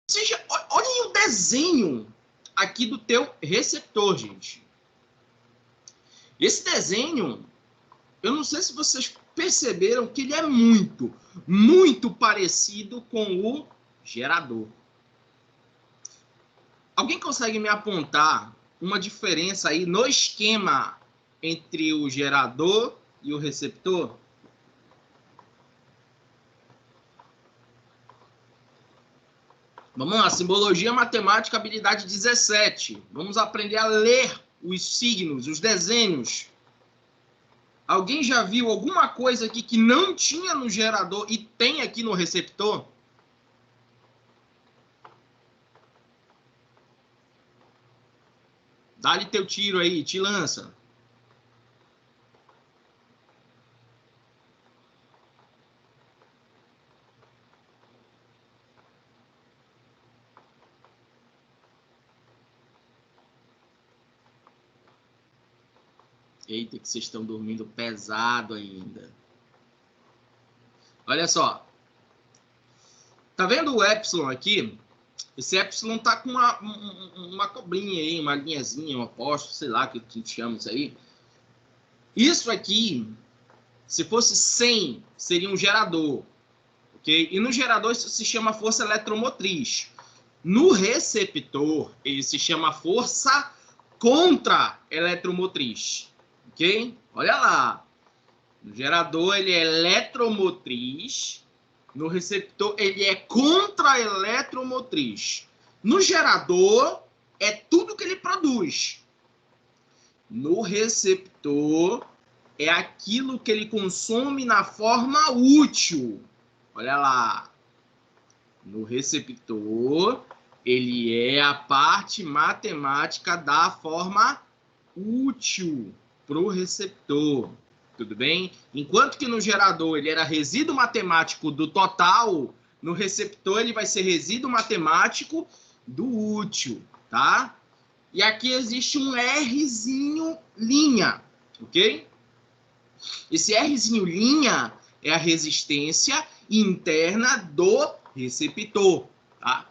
seja, olhem o desenho aqui do teu receptor, gente. Esse desenho, eu não sei se vocês perceberam que ele é muito parecido com o gerador. Alguém consegue me apontar uma diferença aí no esquema entre o gerador e o receptor? Vamos lá, simbologia matemática, habilidade 17. Vamos aprender a ler os signos, os desenhos. Alguém já viu alguma coisa aqui que não tinha no gerador e tem aqui no receptor? Dá-lhe teu tiro aí, te lança. Eita, que vocês estão dormindo pesado ainda. Olha só. Tá vendo o epsilon aqui? Esse epsilon tá com uma cobrinha aí, uma linhazinha, um apóstolo, sei lá o que a gente chama isso aí. Isso aqui, se fosse 100, seria um gerador. Ok? E no gerador isso se chama força eletromotriz. No receptor, ele se chama força contra-eletromotriz. Ok? Olha lá. No gerador, ele é eletromotriz. No receptor, ele é contra-eletromotriz. No gerador, é tudo que ele produz. No receptor, é aquilo que ele consome na forma útil. Olha lá. No receptor, ele é a parte matemática da forma útil para o receptor. Tudo bem? Enquanto que no gerador ele era resíduo matemático do total, no receptor ele vai ser resíduo matemático do útil, tá? E aqui existe um Rzinho linha, ok? Esse Rzinho linha é a resistência interna do receptor, tá?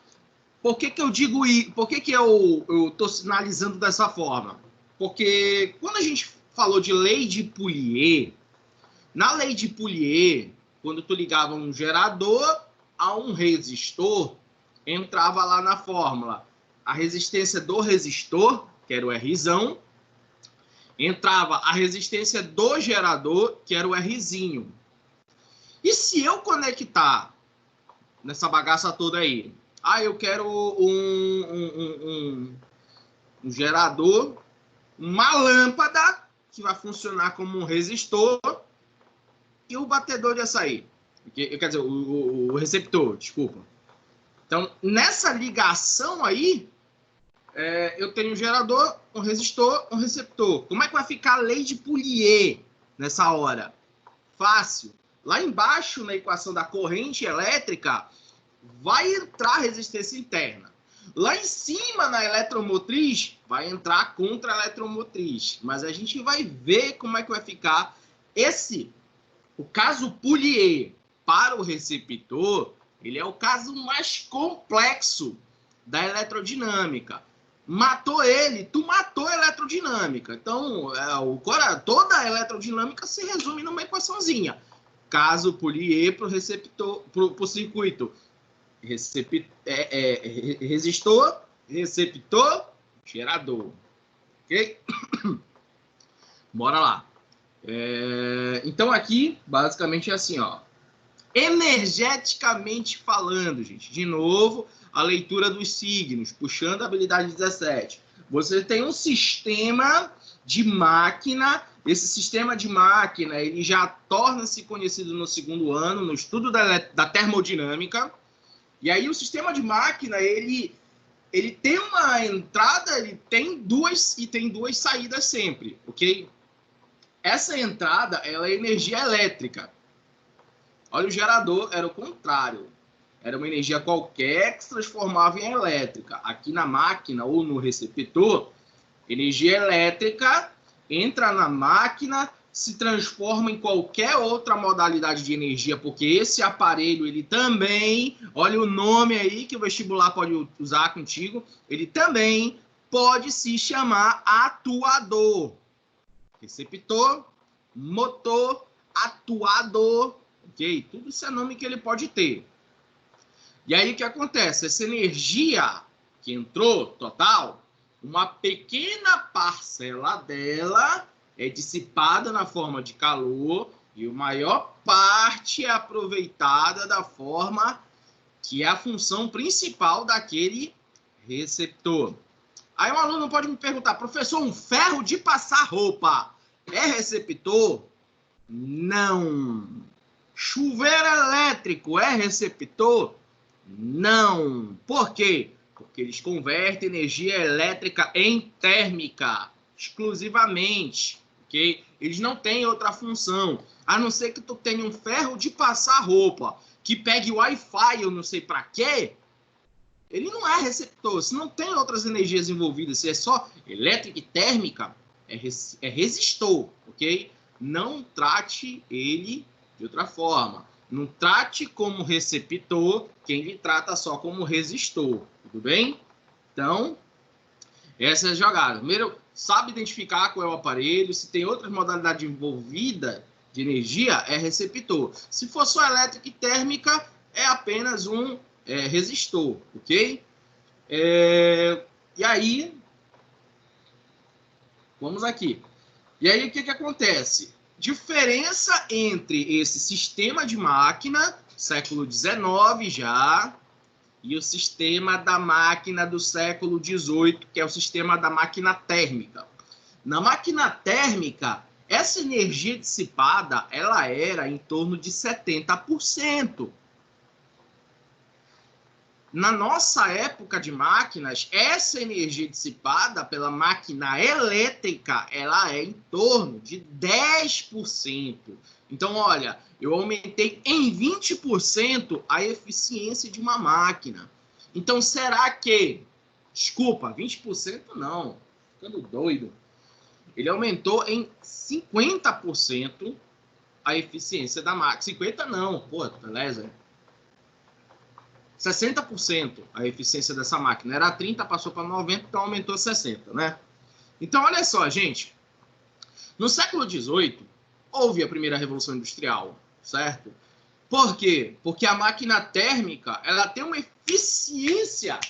Por que eu digo isso? Por que eu estou sinalizando dessa forma? Porque quando a gente falou de lei de Poulier, na lei de Poulier, quando tu ligava um gerador a um resistor, entrava lá na fórmula a resistência do resistor, que era o Rzão, entrava a resistência do gerador, que era o Rzinho. E se eu conectar nessa bagaça toda aí, eu quero um gerador, uma lâmpada que vai funcionar como um resistor e o batedor de açaí. Quer dizer, o receptor, desculpa. Então, nessa ligação aí, eu tenho um gerador, um resistor, um receptor. Como é que vai ficar a lei de Poulier nessa hora? Fácil. Lá embaixo, na equação da corrente elétrica, vai entrar resistência interna. Lá em cima, na eletromotriz, vai entrar contra-eletromotriz. Mas a gente vai ver como é que vai ficar o caso Poulier para o receptor, ele é o caso mais complexo da eletrodinâmica. Matou ele, tu matou a eletrodinâmica. Então, toda a eletrodinâmica se resume numa equaçãozinha. Caso Poulier para o receptor, para o circuito. Resistor, receptor, gerador. Ok? Bora lá. Então, aqui, basicamente é assim, ó. Energeticamente falando, gente. De novo, a leitura dos signos, puxando a habilidade 17. Você tem um sistema de máquina. Esse sistema de máquina, ele já torna-se conhecido no segundo ano, no estudo da termodinâmica. E aí, o sistema de máquina, ele tem uma entrada, ele tem duas saídas sempre, ok? Essa entrada, ela é energia elétrica. Olha, o gerador era o contrário. Era uma energia qualquer que se transformava em elétrica. Aqui na máquina ou no receptor, energia elétrica entra na máquina, se transforma em qualquer outra modalidade de energia, porque esse aparelho, ele também, olha o nome aí que o vestibular pode usar contigo, ele também pode se chamar atuador. Receptor, motor, atuador, ok? Tudo isso é nome que ele pode ter. E aí o que acontece? Essa energia que entrou, total, uma pequena parcela dela é dissipada na forma de calor e a maior parte é aproveitada da forma que é a função principal daquele receptor. Aí um aluno pode me perguntar, professor, um ferro de passar roupa é receptor? Não. Chuveiro elétrico é receptor? Não. Por quê? Porque eles convertem energia elétrica em térmica, exclusivamente, ok? Eles não têm outra função, a não ser que tu tenha um ferro de passar roupa, que pegue Wi-Fi, eu não sei para quê, ele não é receptor. Se não tem outras energias envolvidas, se é só elétrica e térmica, é resistor, ok? Não trate ele de outra forma. Não trate como receptor quem lhe trata só como resistor, tudo bem? Então, essa é a jogada. Primeiro, sabe identificar qual é o aparelho, se tem outras modalidades envolvidas de energia, é receptor. Se for só elétrica e térmica, é apenas um resistor, ok? E aí, vamos aqui. E aí, o que acontece? Diferença entre esse sistema de máquina, século XIX já, e o sistema da máquina do século XVIII, que é o sistema da máquina térmica. Na máquina térmica, essa energia dissipada, ela era em torno de 70%. Na nossa época de máquinas, essa energia dissipada pela máquina elétrica, ela é em torno de 10%. Então, olha, eu aumentei em 20% a eficiência de uma máquina. Então, será que... Desculpa, 20% não. Ficando doido. Ele aumentou em 50% a eficiência da máquina. 50% não, pô, beleza. 60% a eficiência dessa máquina. Era 30, passou para 90, então aumentou 60, né? Então, olha só, gente. No século XVIII, houve a primeira Revolução Industrial, certo? Por quê? Porque a máquina térmica, ela tem uma eficiência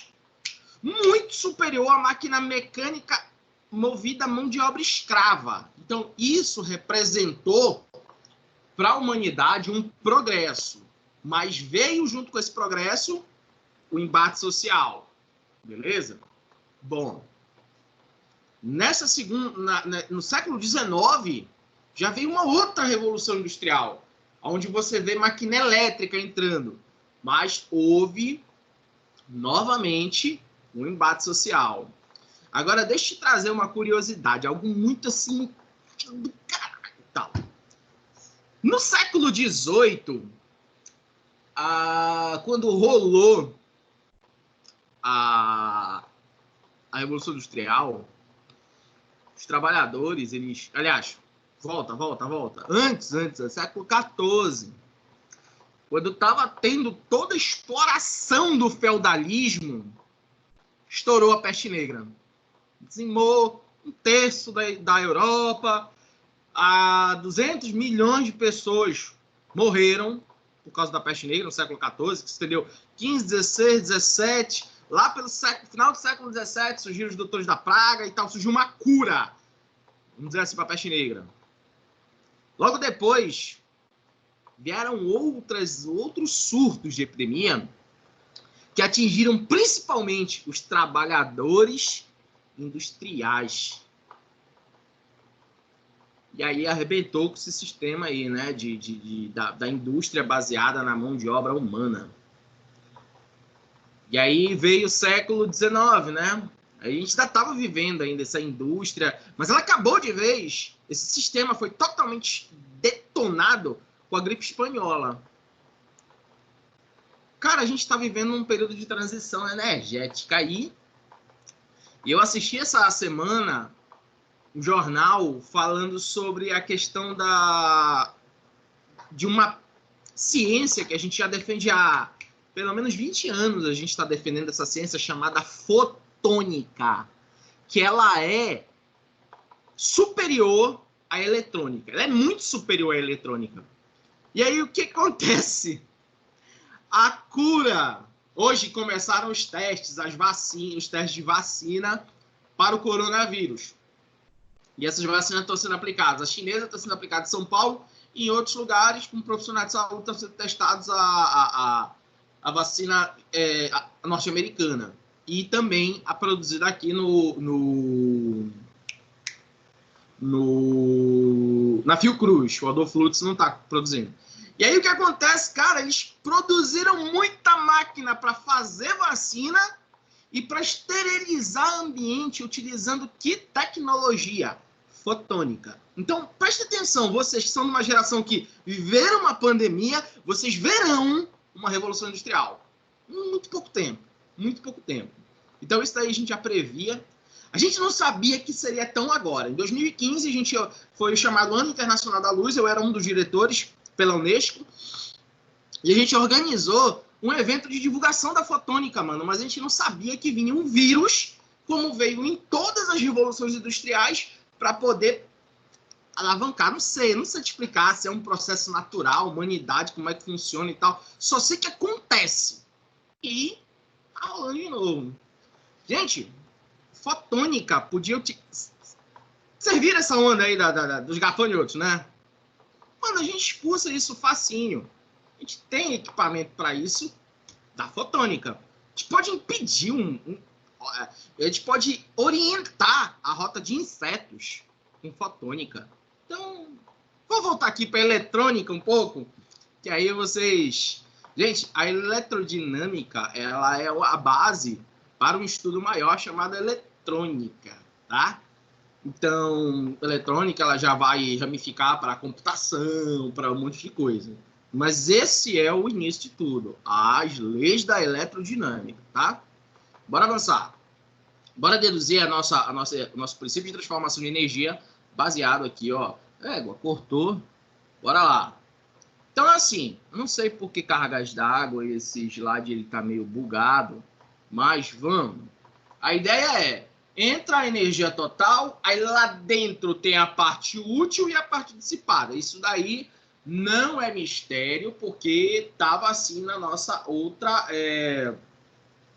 muito superior à máquina mecânica movida a mão de obra escrava. Então, isso representou para a humanidade um progresso. Mas veio junto com esse progresso o embate social, beleza? Bom, nessa segunda, no século XIX, já veio uma outra revolução industrial, onde você vê máquina elétrica entrando, mas houve novamente um embate social. Agora, deixa eu te trazer uma curiosidade, algo muito assim do caralho, tal. No século XVIII, quando rolou a Revolução Industrial, os trabalhadores, eles... Aliás, volta. Antes, século XIV, quando estava tendo toda a exploração do feudalismo, estourou a peste negra. Dizimou um terço da Europa, 200 milhões de pessoas morreram por causa da peste negra no século XIV, que se estendeu 15, 16, 17, lá pelo final do século XVII surgiram os doutores da praga e tal, surgiu uma cura, vamos dizer assim, para a peste negra. Logo depois, vieram outros surtos de epidemia que atingiram principalmente os trabalhadores industriais. E aí arrebentou com esse sistema aí, né, da indústria baseada na mão de obra humana. E aí veio o século XIX, né? A gente ainda estava vivendo ainda essa indústria, mas ela acabou de vez. Esse sistema foi totalmente detonado com a gripe espanhola. Cara, a gente está vivendo um período de transição energética aí. E eu assisti essa semana um jornal falando sobre a questão de uma ciência que a gente já defende há pelo menos 20 anos. A gente está defendendo essa ciência chamada fotônica, que ela é superior à eletrônica. Ela é muito superior à eletrônica. E aí o que acontece? A cura. Hoje começaram os testes, as vacinas, os testes de vacina para o coronavírus. E essas vacinas estão sendo aplicadas. A chinesa está sendo aplicada em São Paulo e em outros lugares, com profissionais de saúde, estão sendo testados a vacina norte-americana. E também a produzida aqui na Fiocruz. O Adolfo Lutz não está produzindo. E aí o que acontece, cara? Eles produziram muita máquina para fazer vacina e para esterilizar ambiente utilizando que tecnologia? Fotônica. Então, preste atenção, vocês que são de uma geração que viveram uma pandemia, vocês verão uma revolução industrial. Muito pouco tempo. Muito pouco tempo. Então, isso daí a gente já previa. A gente não sabia que seria tão agora. Em 2015, a gente foi chamado Ano Internacional da Luz, eu era um dos diretores pela Unesco, e a gente organizou um evento de divulgação da fotônica, mano, mas a gente não sabia que vinha um vírus, como veio em todas as revoluções industriais, para poder alavancar. Não sei te explicar se é um processo natural, humanidade, como é que funciona e tal. Só sei que acontece. E tá rolando de novo. Gente, fotônica podia... Vocês viram essa onda aí dos gafanhotos, né? Mano, a gente expulsa isso facinho. A gente tem equipamento para isso da fotônica. A gente pode impedir a gente pode orientar a rota de insetos com fotônica. Então, vou voltar aqui para a eletrônica um pouco, que aí vocês... Gente, a eletrodinâmica, ela é a base para um estudo maior chamado eletrônica, tá? Então, eletrônica, ela já vai ramificar para a computação, para um monte de coisa. Mas esse é o início de tudo, as leis da eletrodinâmica, tá? Bora avançar. Bora deduzir o nosso princípio de transformação de energia baseado aqui, ó. Cortou. Bora lá. Então, assim, não sei por que cargas d'água e esse slide ele tá meio bugado, mas vamos. A ideia é, entra a energia total, aí lá dentro tem a parte útil e a parte dissipada. Isso daí não é mistério, porque estava assim na nossa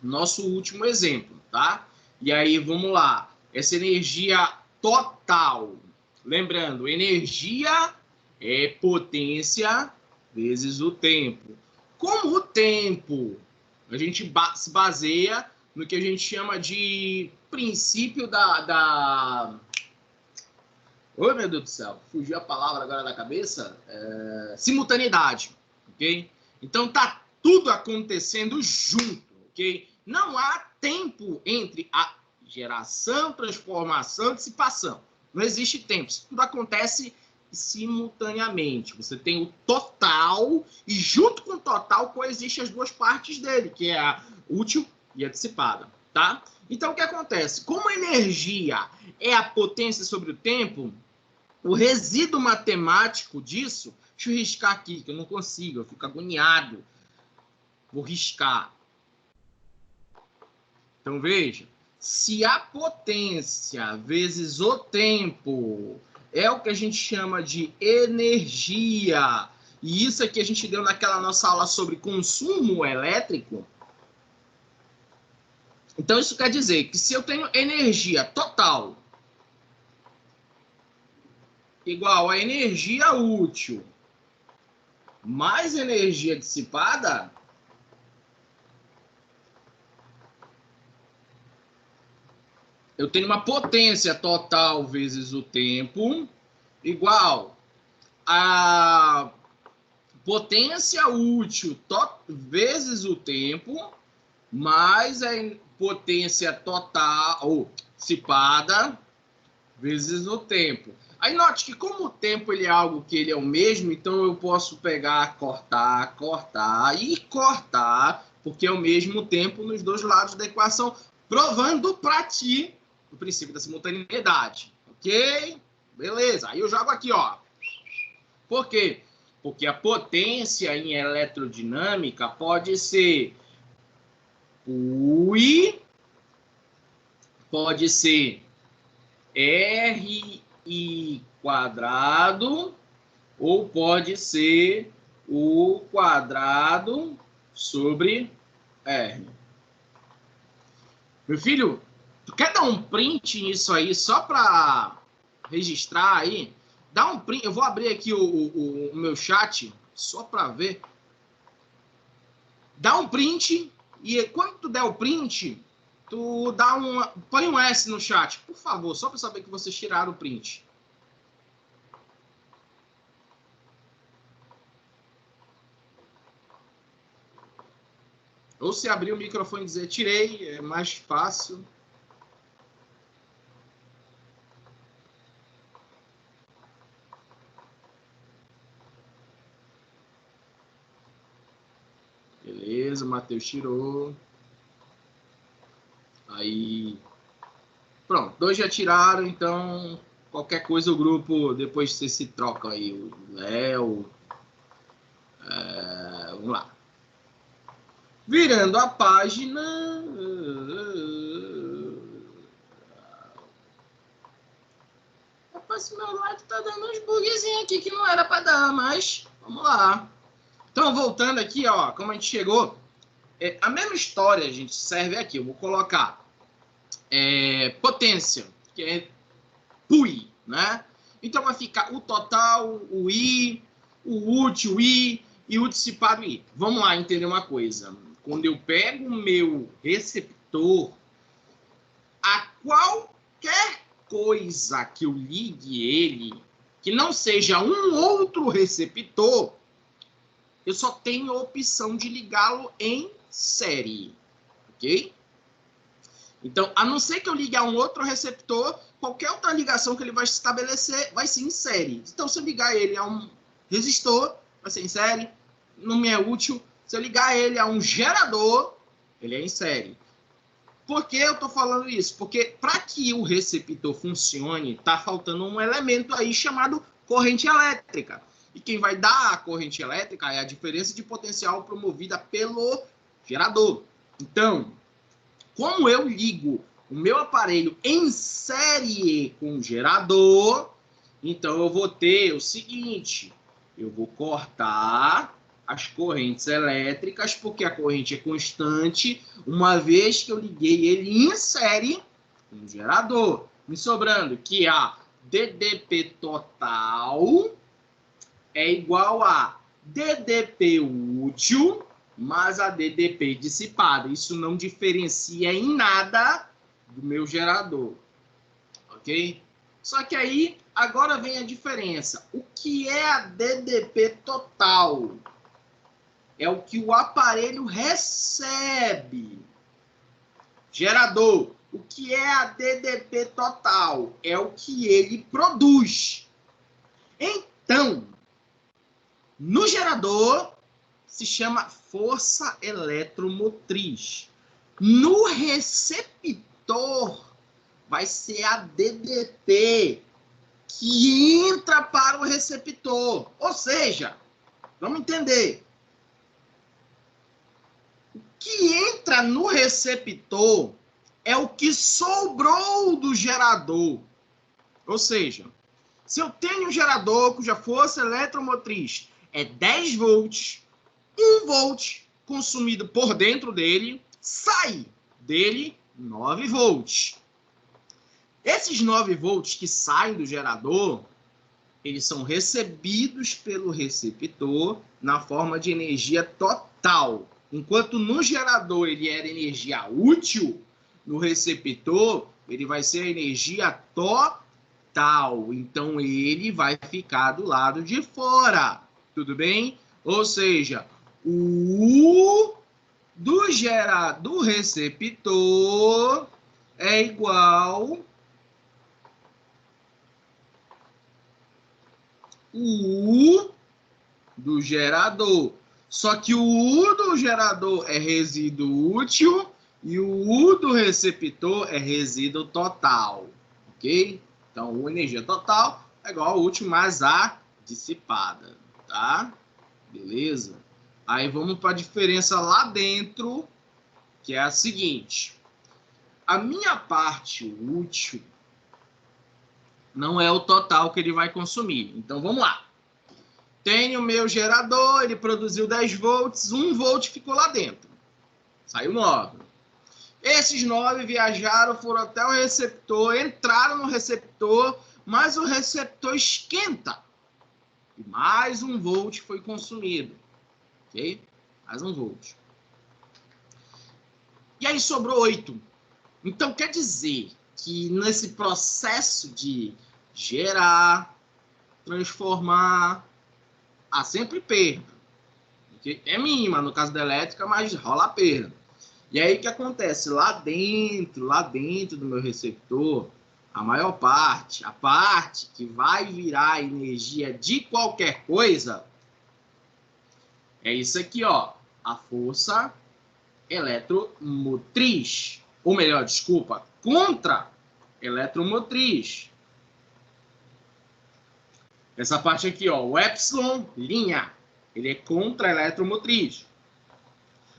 nosso último exemplo, tá? E aí, vamos lá. Essa energia total. Lembrando, energia é potência vezes o tempo. Como o tempo, a gente se baseia no que a gente chama de princípio Oh, meu Deus do céu, fugiu a palavra agora da cabeça. Simultaneidade, ok? Então, tá tudo acontecendo junto, ok? Não há tempo entre a geração, transformação e dissipação. Não existe tempo. Isso tudo acontece simultaneamente. Você tem o total e junto com o total coexistem as duas partes dele, que é a útil e a dissipada, tá? Então, o que acontece? Como a energia é a potência sobre o tempo, o resíduo matemático disso... Deixa eu riscar aqui, que eu não consigo, eu fico agoniado. Vou riscar. Então, veja. Se a potência vezes o tempo é o que a gente chama de energia, e isso aqui a gente deu naquela nossa aula sobre consumo elétrico, então isso quer dizer que se eu tenho energia total igual a energia útil mais energia dissipada, eu tenho uma potência total vezes o tempo igual a potência útil vezes o tempo mais a potência total ou dissipada vezes o tempo. Aí note que como o tempo ele é algo que ele é o mesmo, então eu posso pegar, cortar, porque é o mesmo tempo nos dois lados da equação, provando para ti o princípio da simultaneidade, Ok? Beleza. Aí eu jogo aqui, ó. Por quê? Porque a potência em eletrodinâmica pode ser I, pode ser RI quadrado, ou pode ser o quadrado sobre R. Meu filho, tu quer dar um print nisso aí só para registrar aí? Dá um print. Eu vou abrir aqui o meu chat só para ver. Dá um print e quando tu der o print, tu dá põe um S no chat, por favor, só para saber que vocês tiraram o print. Ou se abrir o microfone e dizer tirei, é mais fácil. Beleza, o Matheus tirou. Aí. Pronto, 2 já tiraram, então qualquer coisa o grupo, depois você se troca aí. O Léo. Vamos lá. Virando a página. Rapaz, meu lado tá dando uns bugzinhos aqui que não era para dar, mas vamos lá. Então, voltando aqui, ó, como a gente chegou, a mesma história, a gente serve aqui. Eu vou colocar potência, que é PUI, né? Então, vai ficar o total, o I, o útil I e o dissipado I. Vamos lá entender uma coisa. Quando eu pego o meu receptor, a qualquer coisa que eu ligue ele, que não seja um outro receptor, eu só tenho a opção de ligá-lo em série, ok? Então, a não ser que eu ligue a um outro receptor, qualquer outra ligação que ele vai estabelecer vai ser em série. Então, se eu ligar ele a um resistor, vai ser em série, não me é útil. Se eu ligar ele a um gerador, ele é em série. Por que eu estou falando isso? Porque para que o receptor funcione, está faltando um elemento aí chamado corrente elétrica. E quem vai dar a corrente elétrica é a diferença de potencial promovida pelo gerador. Então, como eu ligo o meu aparelho em série com o gerador, então eu vou ter o seguinte, eu vou cortar as correntes elétricas, porque a corrente é constante, uma vez que eu liguei ele em série com o gerador. Me sobrando que a DDP total é igual a DDP útil mais a DDP dissipada. Isso não diferencia em nada do meu gerador, ok? Só que aí, agora vem a diferença. O que é a DDP total? É o que o aparelho recebe. Gerador. O que é a DDP total? É o que ele produz. Então, no gerador, se chama força eletromotriz. No receptor, vai ser a DDP que entra para o receptor. Ou seja, vamos entender. O que entra no receptor é o que sobrou do gerador. Ou seja, se eu tenho um gerador cuja força eletromotriz é 10 volts, 1 volt consumido por dentro dele, sai dele 9 volts. Esses 9 volts que saem do gerador, eles são recebidos pelo receptor na forma de energia total. Enquanto no gerador ele era energia útil, no receptor ele vai ser energia total. Então ele vai ficar do lado de fora. Tudo bem? Ou seja, o U do receptor é igual o U do gerador. Só que o U do gerador é resíduo útil e o U do receptor é resíduo total. Ok? Então, a energia total é igual ao útil mais a dissipada, tá? Beleza? Aí vamos para a diferença lá dentro, que é a seguinte. A minha parte útil não é o total que ele vai consumir. Então, vamos lá. Tenho o meu gerador, ele produziu 10 volts, 1 volt ficou lá dentro. Saiu 9. Esses 9 viajaram, foram até o receptor, entraram no receptor, mas o receptor esquenta. E mais 1 volt foi consumido. Ok? Mais 1 volt. E aí sobrou 8. Então, quer dizer que nesse processo de gerar, transformar, há sempre perda. Okay? É mínima no caso da elétrica, mas rola a perda. E aí o que acontece? Lá dentro do meu receptor, a maior parte, a parte que vai virar energia de qualquer coisa, é isso aqui, ó, a força eletromotriz. Ou melhor, desculpa, contra-eletromotriz. Essa parte aqui, ó, o epsilon, linha, ele é contra-eletromotriz.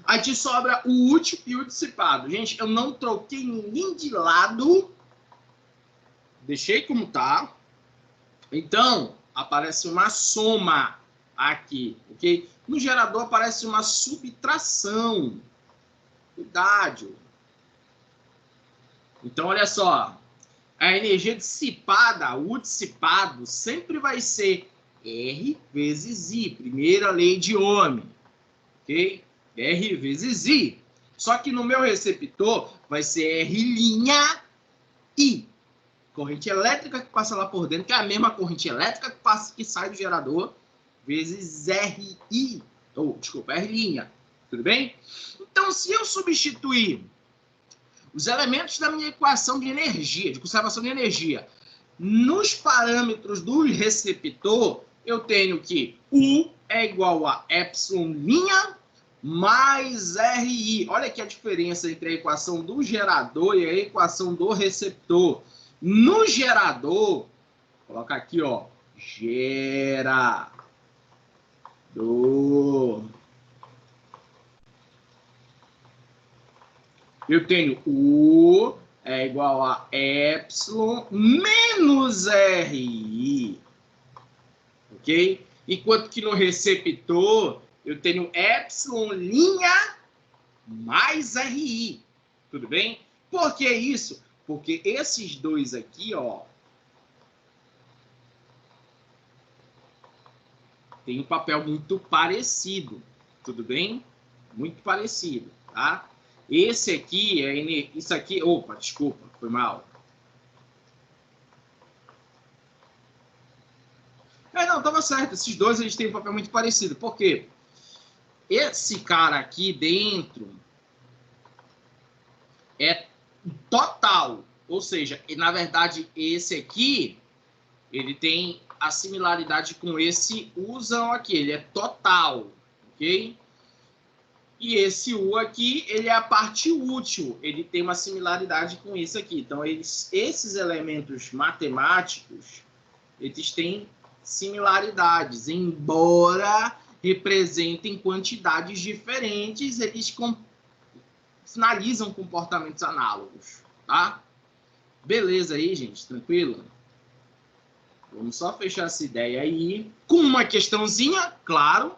Aí te sobra o útil e o dissipado. Gente, eu não troquei ninguém de lado. Deixei como tá. Então, aparece uma soma aqui, ok? No gerador aparece uma subtração. Cuidado. Então, olha só. A energia dissipada, o dissipado, sempre vai ser R vezes I. Primeira lei de Ohm. Ok? R vezes I. Só que no meu receptor vai ser R' I. Corrente elétrica que passa lá por dentro, que é a mesma corrente elétrica que sai do gerador, vezes RI. Ou, desculpa, R'. Tudo bem? Então, se eu substituir os elementos da minha equação de energia, de conservação de energia, nos parâmetros do receptor, eu tenho que U é igual a epsilon' mais RI. Olha aqui a diferença entre a equação do gerador e a equação do receptor. No gerador, coloca aqui, ó, gerador. Eu tenho U é igual a epsilon menos RI. Ok? Enquanto que no receptor, eu tenho epsilon' mais RI. Tudo bem? Por que isso? Porque esses dois aqui, ó, tem um papel muito parecido. Tudo bem? Muito parecido, tá? Esse aqui é isso aqui, opa, desculpa, foi mal. Não, tava certo. Esses dois eles têm um papel muito parecido. Por quê? Esse cara aqui dentro é total, ou seja, na verdade esse aqui ele tem a similaridade com esse Uzão aqui, ele é total, ok? E esse U aqui, ele é a parte útil, ele tem uma similaridade com esse aqui. Então, esses elementos matemáticos, eles têm similaridades, embora representem quantidades diferentes, eles sinalizam comportamentos análogos, tá? Beleza aí, gente? Tranquilo? Vamos só fechar essa ideia aí com uma questãozinha, claro,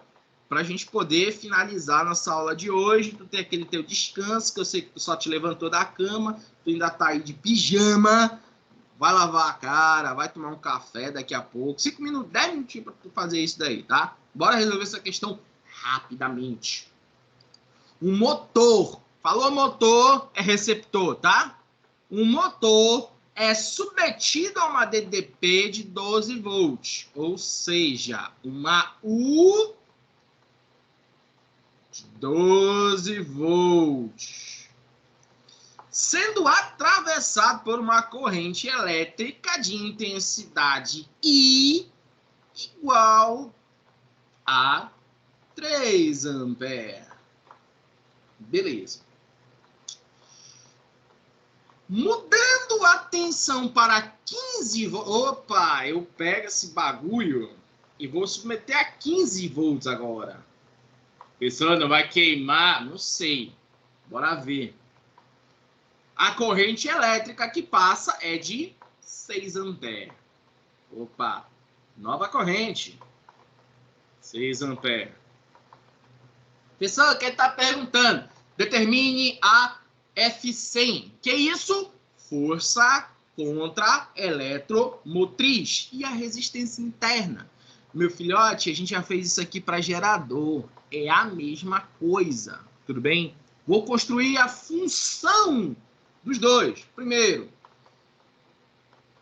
para a gente poder finalizar nossa aula de hoje. Tu tem aquele teu descanso, que eu sei que tu só te levantou da cama, tu ainda tá aí de pijama, vai lavar a cara, vai tomar um café daqui a pouco. 5 minutos, 10 minutinhos para tu fazer isso daí, tá? Bora resolver essa questão rapidamente. Um motor, falou motor, é receptor, tá? Um motor é submetido a uma DDP de 12 volts, ou seja, uma U de 12 volts, sendo atravessado por uma corrente elétrica de intensidade I igual a 3 amperes. Beleza. Mudando a tensão para 15 volts. Opa, eu pego esse bagulho e vou submeter a 15 volts agora. Pessoal, não vai queimar? Não sei. Bora ver. A corrente elétrica que passa é de 6 amperes. Opa, nova corrente. 6 amperes. Pessoal, quem está perguntando? Determine a F100. Que é isso? Força contra eletromotriz. E a resistência interna. Meu filhote, a gente já fez isso aqui para gerador. É a mesma coisa. Tudo bem? Vou construir a função dos dois. Primeiro,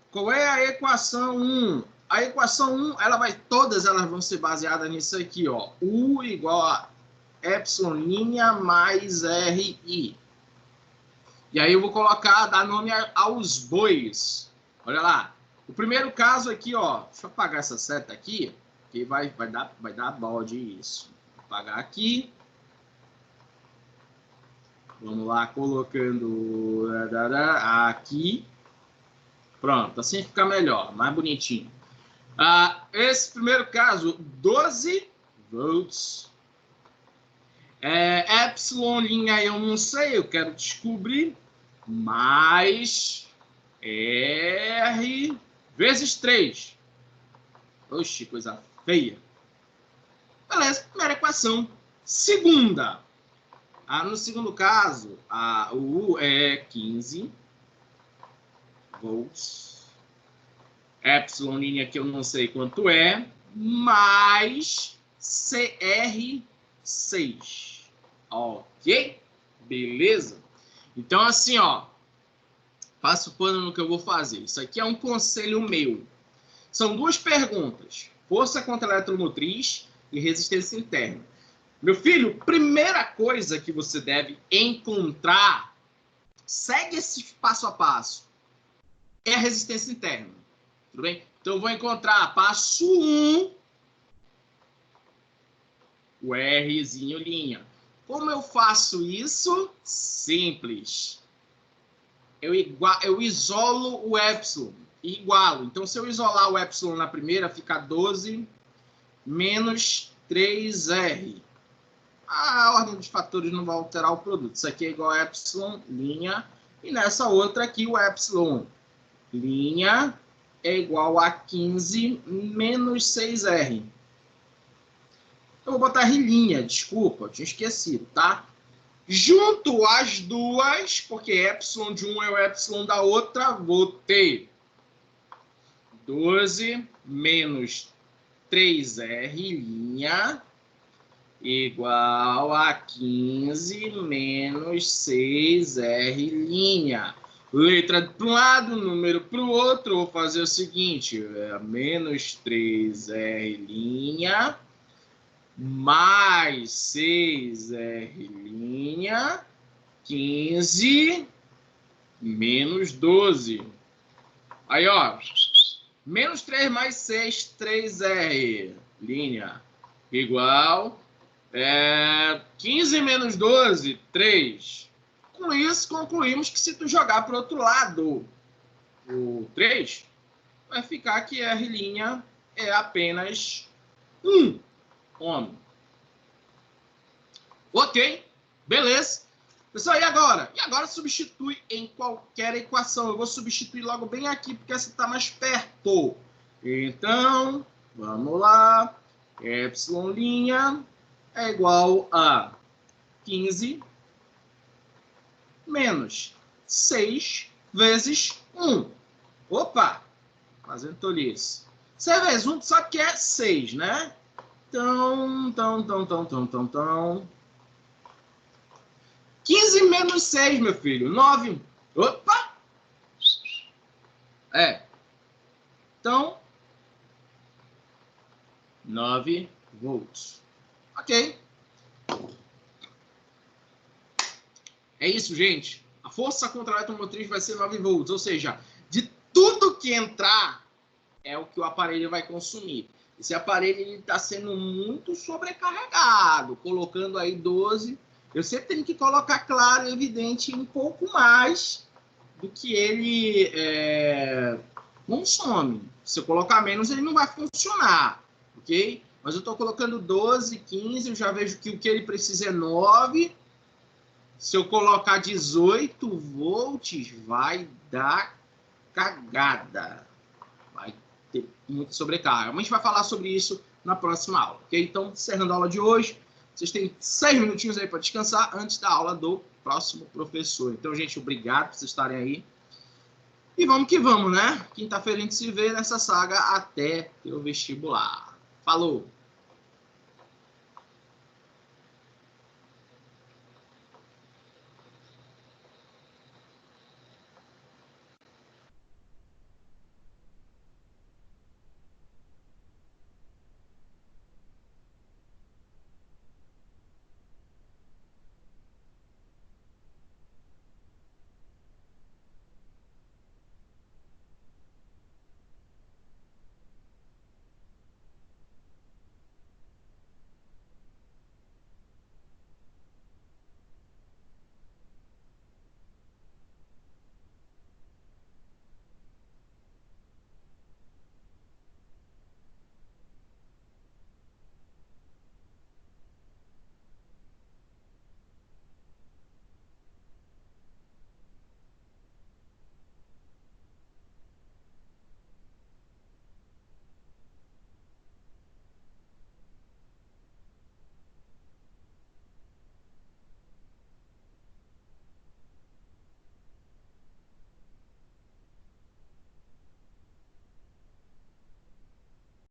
qual é a equação 1? A equação 1, todas elas vão ser baseadas nisso aqui, ó. U igual a epsilon' mais RI. E aí eu vou dar nome aos bois. Olha lá. O primeiro caso aqui, ó. Deixa eu apagar essa seta aqui, que vai dar balde isso. Vou apagar aqui. Vamos lá, colocando aqui. Pronto, assim fica melhor, mais bonitinho. Esse primeiro caso, 12 volts. Epsilon eu não sei, eu quero descobrir. Mais R vezes 3. Oxi, coisa feia. Beleza, primeira equação. Segunda. No segundo caso, o U é 15 volts. Epsilon que eu não sei quanto é, mais CR6. Ok? Beleza? Então, assim, ó. Passo o pano no que eu vou fazer. Isso aqui é um conselho meu. São duas perguntas. Força contra eletromotriz e resistência interna. Meu filho, primeira coisa que você deve encontrar, segue esse passo a passo, é a resistência interna. Tudo bem? Então, eu vou encontrar passo 1, o Rzinho linha. Como eu faço isso? Simples. Eu isolo o epsilon e igualo. Então, se eu isolar o epsilon na primeira, fica 12 menos 3R. A ordem dos fatores não vai alterar o produto. Isso aqui é igual a epsilon linha. E nessa outra aqui, o epsilon linha é igual a 15 menos 6R. Eu vou botar R linha, desculpa, eu tinha esquecido, tá? Junto as duas, porque epsilon de um é o epsilon da outra, vou ter 12 menos 3R linha igual a 15 menos 6R linha. Letra para um lado, número para o outro. Vou fazer o seguinte, menos 3R linha mais 6R linha, 15 menos 12. Aí, ó, menos 3 mais 6, 3R linha, igual 15 menos 12, 3. Com isso, concluímos que se tu jogar para o outro lado o 3, vai ficar que R' é apenas 1 ohm. Ok, beleza. Pessoal, e agora? E agora substitui em qualquer equação. Eu vou substituir logo bem aqui, porque essa está mais perto. Então, vamos lá. Epsilon' é igual a 15 menos 6 vezes 1. Opa! Fazendo tolice. 6 vezes 1 só que é 6, né? Então. 15 menos 6, meu filho. 9. Opa! Então, 9 volts. Ok. É isso, gente. A força contra a eletromotriz vai ser 9 volts. Ou seja, de tudo que entrar, é o que o aparelho vai consumir. Esse aparelho está sendo muito sobrecarregado, colocando aí 12. Eu sempre tenho que colocar claro e evidente um pouco mais do que ele consome. Se eu colocar menos, ele não vai funcionar, ok? Mas eu estou colocando 12, 15, eu já vejo que o que ele precisa é 9. Se eu colocar 18 volts, vai dar cagada. Vai ter muita sobrecarga. Mas a gente vai falar sobre isso na próxima aula, ok? Então, encerrando a aula de hoje, vocês têm 6 minutinhos aí para descansar antes da aula do próximo professor. Então, gente, obrigado por vocês estarem aí. E vamos que vamos, né? Quinta-feira a gente se vê nessa saga até o vestibular. Falou!